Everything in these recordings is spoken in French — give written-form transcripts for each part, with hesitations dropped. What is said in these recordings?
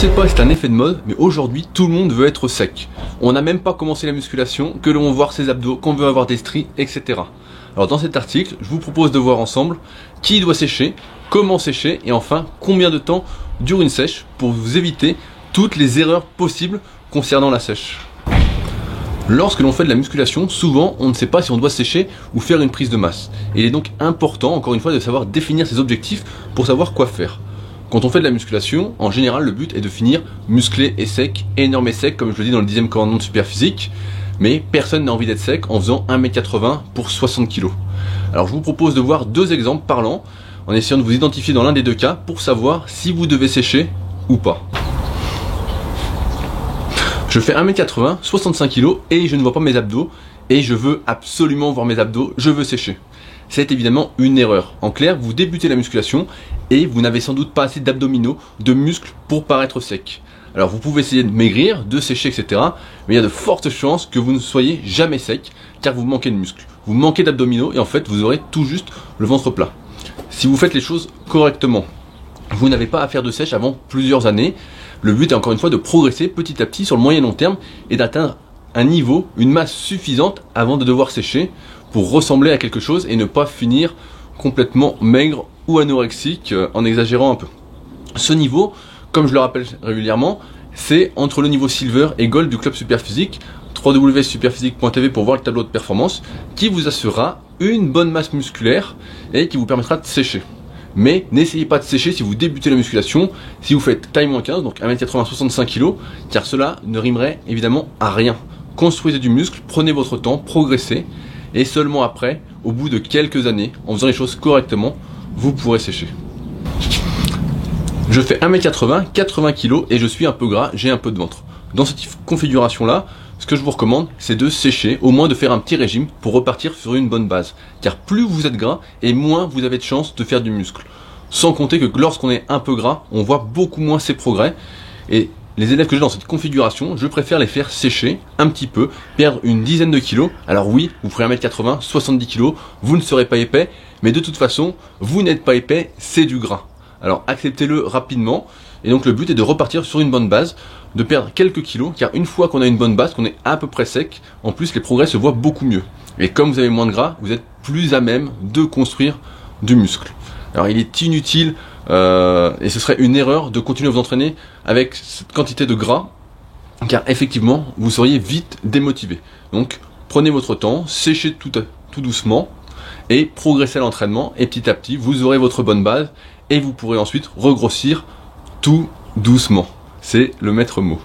sais pas si c'est un effet de mode, mais aujourd'hui tout le monde veut être sec. On n'a même pas commencé la musculation que l'on veut voir ses abdos, qu'on veut avoir des stries, etc. Alors dans cet article, je vous propose de voir ensemble qui doit sécher, comment sécher et enfin combien de temps dure une sèche pour vous éviter toutes les erreurs possibles concernant la sèche. Lorsque l'on fait de la musculation, souvent on ne sait pas si on doit sécher ou faire une prise de masse. Et il est donc important, encore une fois, de savoir définir ses objectifs pour savoir quoi faire. Quand on fait de la musculation, en général le but est de finir musclé et sec, énorme et sec, comme je le dis dans le 10e commandement de Superphysique, mais personne n'a envie d'être sec en faisant 1m80 pour 60 kg. Alors je vous propose de voir deux exemples parlants, en essayant de vous identifier dans l'un des deux cas pour savoir si vous devez sécher ou pas. Je fais 1m80, 65 kg et je ne vois pas mes abdos et je veux absolument voir mes abdos, je veux sécher. C'est évidemment une erreur. En clair, vous débutez la musculation et vous n'avez sans doute pas assez d'abdominaux, de muscles pour paraître sec. Alors vous pouvez essayer de maigrir, de sécher, etc. Mais il y a de fortes chances que vous ne soyez jamais sec car vous manquez de muscles. Vous manquez d'abdominaux et en fait vous aurez tout juste le ventre plat. Si vous faites les choses correctement, vous n'avez pas à faire de sèche avant plusieurs années. Le but est encore une fois de progresser petit à petit sur le moyen long terme et d'atteindre un niveau, une masse suffisante avant de devoir sécher pour ressembler à quelque chose et ne pas finir complètement maigre ou anorexique en exagérant un peu. Ce niveau, comme je le rappelle régulièrement, c'est entre le niveau silver et gold du club Superphysique, www.superphysique.tv pour voir le tableau de performance, qui vous assurera une bonne masse musculaire et qui vous permettra de sécher. Mais n'essayez pas de sécher si vous débutez la musculation, si vous faites taille moins 15, donc 1m80 65 kg, car cela ne rimerait évidemment à rien. Construisez du muscle, prenez votre temps, progressez, et seulement après, au bout de quelques années, en faisant les choses correctement, vous pourrez sécher. Je fais 1m80, 80 kg et je suis un peu gras, j'ai un peu de ventre. Dans cette configuration là, ce que je vous recommande, c'est de sécher, au moins de faire un petit régime pour repartir sur une bonne base. Car plus vous êtes gras et moins vous avez de chances de faire du muscle. Sans compter que lorsqu'on est un peu gras, on voit beaucoup moins ses progrès. Et les élèves que j'ai dans cette configuration, je préfère les faire sécher un petit peu, perdre une dizaine de kilos. Alors oui, vous ferez 1m80, 70 kg, vous ne serez pas épais, mais de toute façon, vous n'êtes pas épais, c'est du gras. Alors acceptez-le rapidement, et donc le but est de repartir sur une bonne base, de perdre quelques kilos, car une fois qu'on a une bonne base, qu'on est à peu près sec, en plus les progrès se voient beaucoup mieux. Et comme vous avez moins de gras, vous êtes plus à même de construire du muscle. Alors il est inutile, et ce serait une erreur de continuer à vous entraîner avec cette quantité de gras, car effectivement, vous seriez vite démotivé. Donc prenez votre temps, séchez tout doucement, et progressez à l'entraînement, et petit à petit, vous aurez votre bonne base, et vous pourrez ensuite regrossir tout doucement. C'est le maître mot.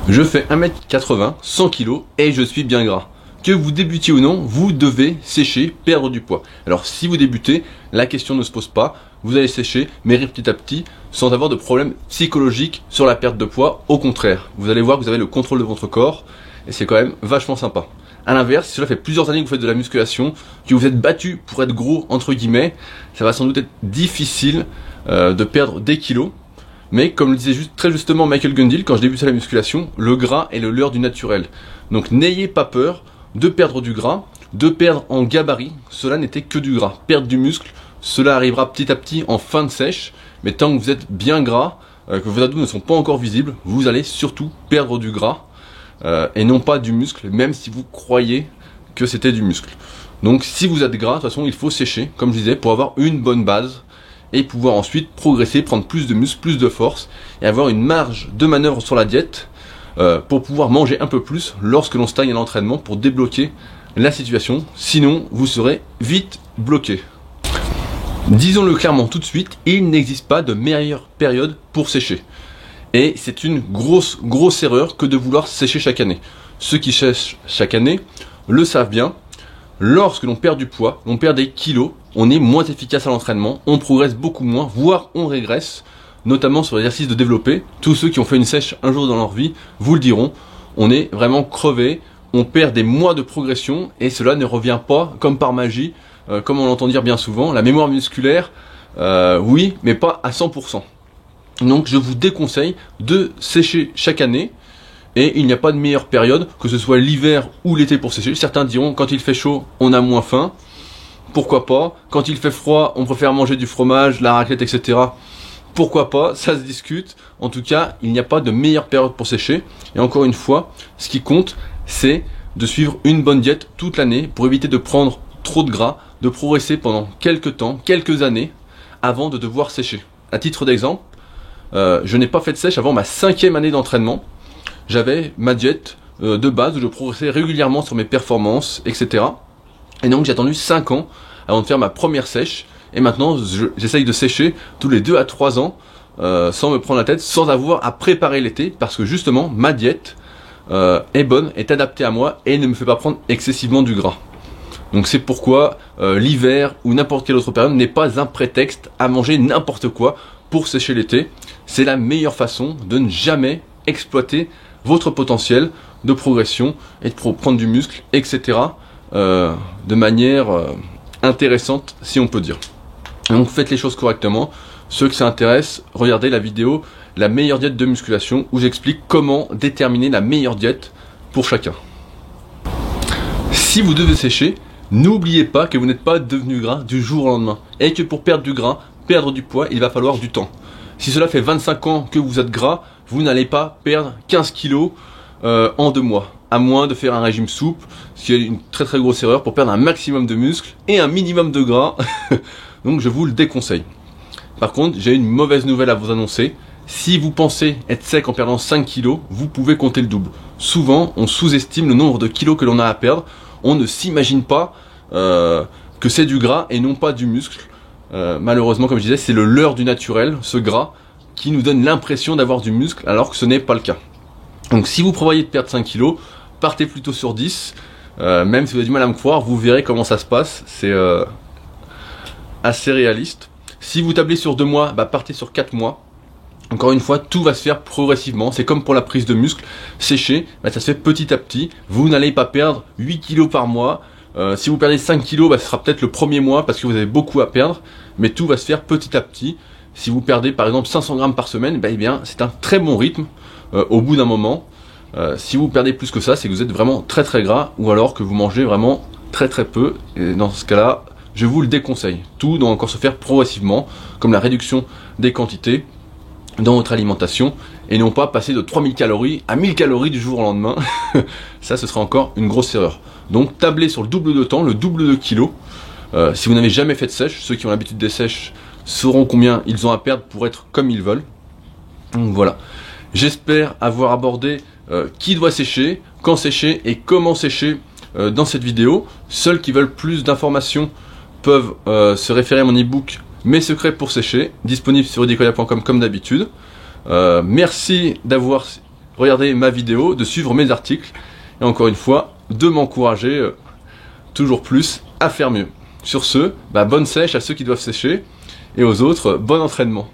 Je fais 1m80, 100 kg et je suis bien gras. Que vous débutiez ou non, vous devez sécher, perdre du poids. Alors si vous débutez, la question ne se pose pas. Vous allez sécher, maigrir petit à petit, sans avoir de problème psychologique sur la perte de poids. Au contraire, vous allez voir que vous avez le contrôle de votre corps et c'est quand même vachement sympa. A l'inverse, si cela fait plusieurs années que vous faites de la musculation, que vous êtes battu pour être gros entre guillemets, ça va sans doute être difficile de perdre des kilos. Mais comme le disait très justement Michael Gundil quand je débutais la musculation, le gras est le leurre du naturel. Donc n'ayez pas peur de perdre du gras, de perdre en gabarit, cela n'était que du gras. Perdre du muscle, cela arrivera petit à petit en fin de sèche, mais tant que vous êtes bien gras, que vos abdos ne sont pas encore visibles, vous allez surtout perdre du gras et non pas du muscle, même si vous croyez que c'était du muscle. Donc si vous êtes gras, de toute façon il faut sécher, comme je disais, pour avoir une bonne base et pouvoir ensuite progresser, prendre plus de muscle, plus de force et avoir une marge de manœuvre sur la diète pour pouvoir manger un peu plus lorsque l'on stagne à l'entraînement pour débloquer la situation, sinon vous serez vite bloqué. Disons-le clairement tout de suite, il n'existe pas de meilleure période pour sécher. Et c'est une grosse erreur que de vouloir sécher chaque année. Ceux qui sèchent chaque année le savent bien. Lorsque l'on perd du poids, on perd des kilos, on est moins efficace à l'entraînement, on progresse beaucoup moins, voire on régresse, notamment sur l'exercice de développé. Tous ceux qui ont fait une sèche un jour dans leur vie vous le diront, on est vraiment crevé, on perd des mois de progression et cela ne revient pas comme par magie, comme on l'entend dire bien souvent. La mémoire musculaire, oui, mais pas à 100%. Donc je vous déconseille de sécher chaque année. Et il n'y a pas de meilleure période, que ce soit l'hiver ou l'été pour sécher. Certains diront quand il fait chaud, on a moins faim. Pourquoi pas? Quand il fait froid, on préfère manger du fromage, la raclette, etc. pourquoi pas, ça se discute. En tout cas, il n'y a pas de meilleure période pour sécher. Et encore une fois, ce qui compte, c'est de suivre une bonne diète toute l'année pour éviter de prendre trop de gras, de progresser pendant quelques temps, quelques années, avant de devoir sécher. À titre d'exemple, je n'ai pas fait de sèche avant ma 5e année d'entraînement. J'avais ma diète de base où je progressais régulièrement sur mes performances, etc. Et donc j'ai attendu 5 ans avant de faire ma première sèche. Et maintenant j'essaye de sécher tous les 2 à 3 ans sans me prendre la tête, sans avoir à préparer l'été, parce que justement ma diète est bonne, est adaptée à moi et ne me fait pas prendre excessivement du gras. Donc c'est pourquoi l'hiver ou n'importe quelle autre période n'est pas un prétexte à manger n'importe quoi pour sécher l'été. C'est la meilleure façon de ne jamais exploiter votre potentiel de progression et de prendre du muscle, etc. De manière intéressante, si on peut dire. Donc faites les choses correctement. Ceux que ça intéresse, regardez la vidéo La meilleure diète de musculation où j'explique comment déterminer la meilleure diète pour chacun. Si vous devez sécher, n'oubliez pas que vous n'êtes pas devenu gras du jour au lendemain et que pour perdre du gras, perdre du poids, il va falloir du temps. Si cela fait 25 ans que vous êtes gras, vous n'allez pas perdre 15 kilos en 2 mois, à moins de faire un régime souple, ce qui est une très très grosse erreur pour perdre un maximum de muscles et un minimum de gras. Donc je vous le déconseille. Par contre, j'ai une mauvaise nouvelle à vous annoncer. Si vous pensez être sec en perdant 5 kilos, vous pouvez compter le double. Souvent, on sous-estime le nombre de kilos que l'on a à perdre. On ne s'imagine pas que c'est du gras et non pas du muscle. Malheureusement, comme je disais, c'est le leurre du naturel, ce gras, qui nous donne l'impression d'avoir du muscle alors que ce n'est pas le cas. Donc si vous prévoyez de perdre 5 kilos, partez plutôt sur 10. Même si vous avez du mal à me croire, vous verrez comment ça se passe. C'est assez réaliste. Si vous tablez sur 2 mois, partez sur 4 mois. Encore une fois, tout va se faire progressivement. C'est comme pour la prise de muscle. Sécher, ça se fait petit à petit. Vous n'allez pas perdre 8 kilos par mois. Si vous perdez 5 kilos, ce sera peut-être le premier mois parce que vous avez beaucoup à perdre. Mais tout va se faire petit à petit. Si vous perdez par exemple 500 grammes par semaine, eh bien c'est un très bon rythme au bout d'un moment. Si vous perdez plus que ça, c'est que vous êtes vraiment très très gras ou alors que vous mangez vraiment très très peu. Et dans ce cas-là, je vous le déconseille. Tout doit encore se faire progressivement, comme la réduction des quantités dans votre alimentation et non pas passer de 3000 calories à 1000 calories du jour au lendemain. Ça, ce sera encore une grosse erreur. Donc tablez sur le double de temps, le double de kilos. Si vous n'avez jamais fait de sèche, ceux qui ont l'habitude des sèches sauront combien ils ont à perdre pour être comme ils veulent. Donc voilà. J'espère avoir abordé qui doit sécher, quand sécher et comment sécher dans cette vidéo. Ceux qui veulent plus d'informations peuvent se référer à mon ebook Mes secrets pour sécher, disponible sur rudicoya.com comme d'habitude. Merci d'avoir regardé ma vidéo, de suivre mes articles et encore une fois de m'encourager toujours plus à faire mieux. Sur ce, bonne sèche à ceux qui doivent sécher et aux autres, bon entraînement.